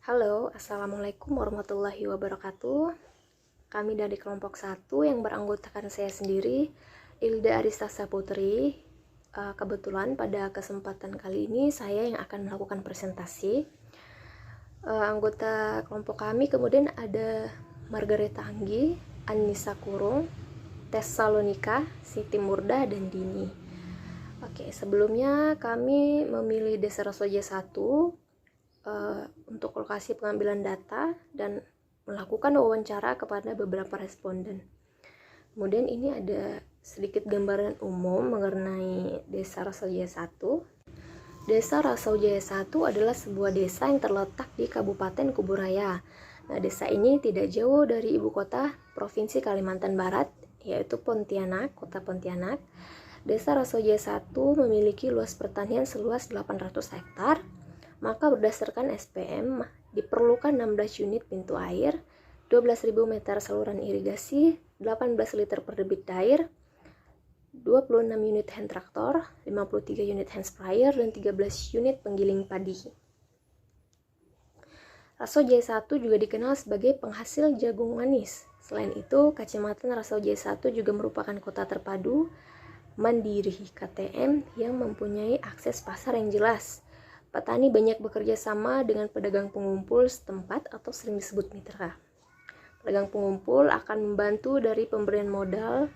Halo, Assalamualaikum warahmatullahi wabarakatuh. Kami dari kelompok 1 yang beranggotakan saya sendiri, Ilda Aristasa Putri. Kebetulan pada kesempatan kali ini saya yang akan melakukan presentasi. Anggota kelompok kami kemudian ada Margareta Anggi, Anissa Kurung, Tessalonika, Siti Murda, dan Dini. Oke, sebelumnya kami memilih Desa Rasoja 1 untuk lokasi pengambilan data dan melakukan wawancara kepada beberapa responden. Kemudian ini ada sedikit gambaran umum mengenai Desa Rasojaya 1. Desa Rasojaya 1 adalah sebuah desa yang terletak di Kabupaten Kuburaya. Nah, desa ini tidak jauh dari ibu kota Provinsi Kalimantan Barat, yaitu Pontianak, Kota Pontianak. Desa Rasojaya 1 memiliki luas pertanian seluas 800 hektar. Maka berdasarkan SPM diperlukan 16 unit pintu air, 12.000 meter saluran irigasi, 18 liter per debit air, 26 unit hand traktor, 53 unit hand sprayer, dan 13 unit penggiling padi. Rasojaya 1 juga dikenal sebagai penghasil jagung manis. Selain itu, Kecamatan Rasojaya 1 juga merupakan kota terpadu mandiri KTM yang mempunyai akses pasar yang jelas. Petani banyak bekerja sama dengan pedagang pengumpul setempat atau sering disebut mitra. Pedagang pengumpul akan membantu dari pemberian modal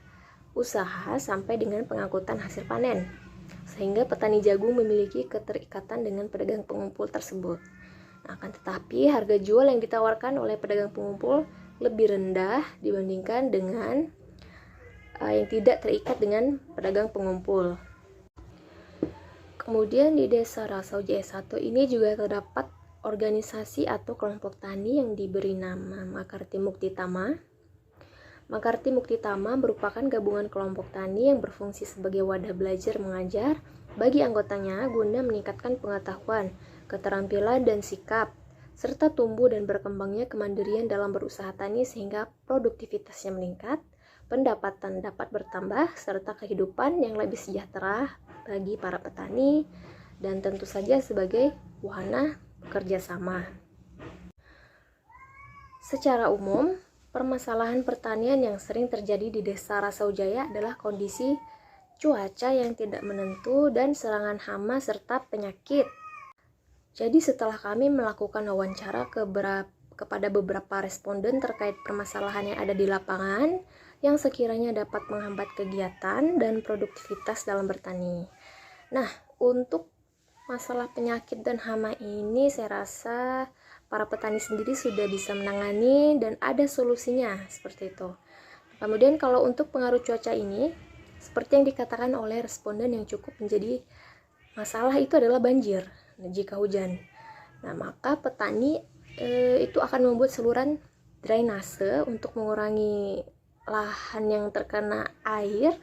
usaha sampai dengan pengangkutan hasil panen, sehingga petani jagung memiliki keterikatan dengan pedagang pengumpul tersebut. Akan tetapi harga jual yang ditawarkan oleh pedagang pengumpul lebih rendah dibandingkan dengan yang tidak terikat dengan pedagang pengumpul. Kemudian di Desa Rasojaya 1 ini juga terdapat organisasi atau kelompok tani yang diberi nama Makarti Muktitama. Makarti Muktitama merupakan gabungan kelompok tani yang berfungsi sebagai wadah belajar mengajar bagi anggotanya guna meningkatkan pengetahuan, keterampilan, dan sikap, serta tumbuh dan berkembangnya kemandirian dalam berusaha tani sehingga produktivitasnya meningkat, pendapatan dapat bertambah, serta kehidupan yang lebih sejahtera bagi para petani, dan tentu saja sebagai wahana kerjasama. Secara umum, permasalahan pertanian yang sering terjadi di Desa Rasojaya adalah kondisi cuaca yang tidak menentu dan serangan hama serta penyakit. Jadi setelah kami melakukan wawancara kepada beberapa responden terkait permasalahan yang ada di lapangan yang sekiranya dapat menghambat kegiatan dan produktivitas dalam bertani. Nah, untuk masalah penyakit dan hama ini saya rasa para petani sendiri sudah bisa menangani dan ada solusinya seperti itu. Kemudian kalau untuk pengaruh cuaca ini, seperti yang dikatakan oleh responden yang cukup menjadi masalah itu adalah banjir jika hujan. Nah, maka petani itu akan membuat saluran drainase untuk mengurangi lahan yang terkena air,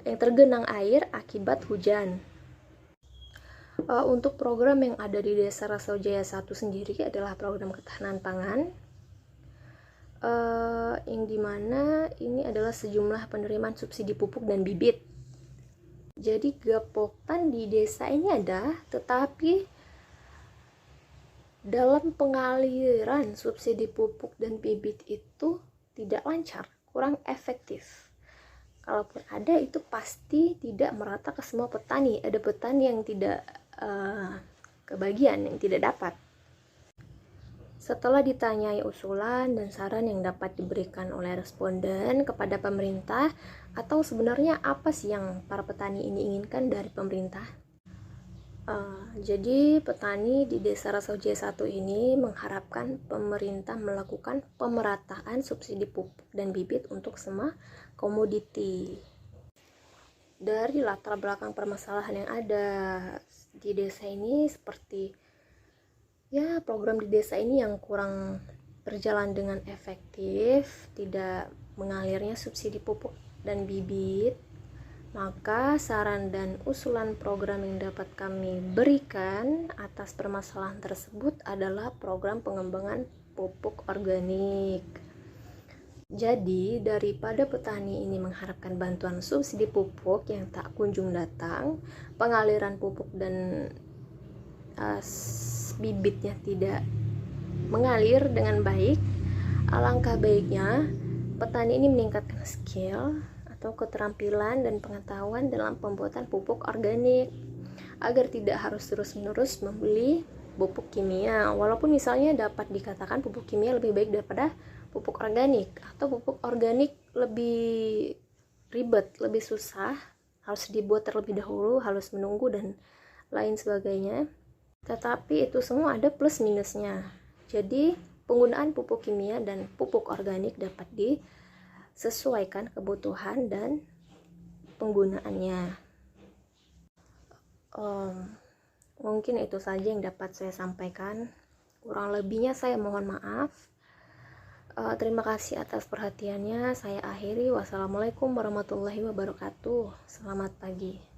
yang tergenang air akibat hujan. Untuk program yang ada di Desa Rasojaya 1 sendiri adalah program ketahanan pangan, yang dimana ini adalah sejumlah penerimaan subsidi pupuk dan bibit. Jadi gapokan di desa ini ada, tetapi dalam pengaliran subsidi pupuk dan bibit itu tidak lancar, kurang efektif. Kalaupun ada itu pasti tidak merata ke semua petani. Ada petani yang tidak kebagian, yang tidak dapat. Setelah ditanyai usulan dan saran yang dapat diberikan oleh responden kepada pemerintah, atau sebenarnya apa sih yang para petani ini inginkan dari pemerintah? Jadi petani di Desa Rasojaya 1 ini mengharapkan pemerintah melakukan pemerataan subsidi pupuk dan bibit untuk semua komoditi. Dari latar belakang permasalahan yang ada di desa ini seperti program di desa ini yang kurang berjalan dengan efektif, tidak mengalirnya subsidi pupuk dan bibit. Maka saran dan usulan program yang dapat kami berikan atas permasalahan tersebut adalah program pengembangan pupuk organik. Jadi daripada petani ini mengharapkan bantuan subsidi pupuk yang tak kunjung datang, pengaliran pupuk dan bibitnya tidak mengalir dengan baik, alangkah baiknya petani ini meningkatkan skill atau keterampilan dan pengetahuan dalam pembuatan pupuk organik agar tidak harus terus-menerus membeli pupuk kimia. Walaupun misalnya dapat dikatakan pupuk kimia lebih baik daripada pupuk organik, atau pupuk organik lebih ribet, lebih susah, harus dibuat terlebih dahulu, harus menunggu dan lain sebagainya. Tetapi itu semua ada plus minusnya. Jadi penggunaan pupuk kimia dan pupuk organik dapat disesuaikan kebutuhan dan penggunaannya. Mungkin itu saja yang dapat saya sampaikan. Kurang lebihnya saya mohon maaf. Terima kasih atas perhatiannya. Saya akhiri. Wassalamualaikum warahmatullahi wabarakatuh. Selamat pagi.